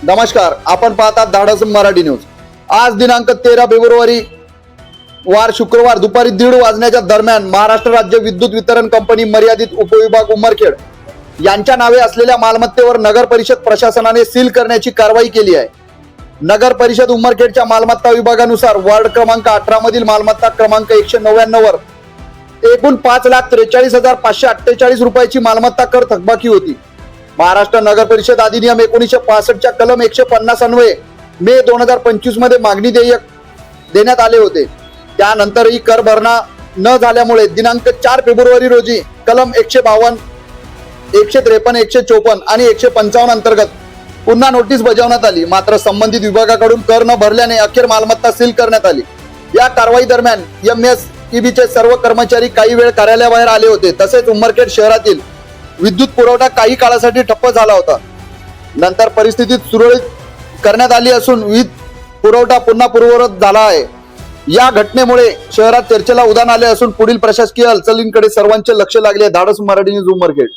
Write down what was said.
नमस्कार, आपण पाहतात धाडस मराठी न्यूज। आज दिनांक 13 फेब्रुवारी वार शुक्रवार दुपारी 1:30 वाजण्याच्या दरम्यान महाराष्ट्र राज्य विद्युत वितरण कंपनी मर्यादित उपविभाग उमरखेड यांच्या नावे असलेल्या मालमत्तेवर नगर परिषद प्रशासनाने सील करण्याची कारवाई केली आहे। नगर परिषद उमरखेडच्या मालमत्ता विभागानुसार वार्ड क्रमांक 18 मधील मालमत्ता क्रमांक 199 वर एकूण 5,43,548 रुपयाची मालमत्ता कर थकबाकी होती। महाराष्ट्र नगर परिषद अधिनियम 1965 च्या कलम 150 अन्वये मे 2025 मध्ये मागणी देयक देण्यात आले होते। त्यानंतरही कर भरणा न झाल्यामुळे दिनांक 4 फेब्रुवारी रोजी कलम 152, 153, 154 आणि 155 अंतर्गत पुन्हा नोटीस बजावण्यात आली। मात्र संबंधित विभागाकडून कर न भरल्याने अखेर मालमत्ता सील करण्यात आली। या कारवाई दरम्यान MSEBचे सर्व कर्मचारी काही वेळ कार्यालयाबाहेर आले होते। तसेच उमरखेड शहरातील विद्युत पुरवठा काही काळासाठी ठप्प झाला होता। नंतर परिस्थिती सुरळीत करण्यात आली असून वीज पुरवठा पुन्हा पूर्ववत झाला आहे। या घटनेमुळे शहरात चर्चेला उधाण आले असून पुढील प्रशासकीय हालचालींकडे सर्वांचे लक्ष लागले। धाडस मराठी न्यूज उमरखेड।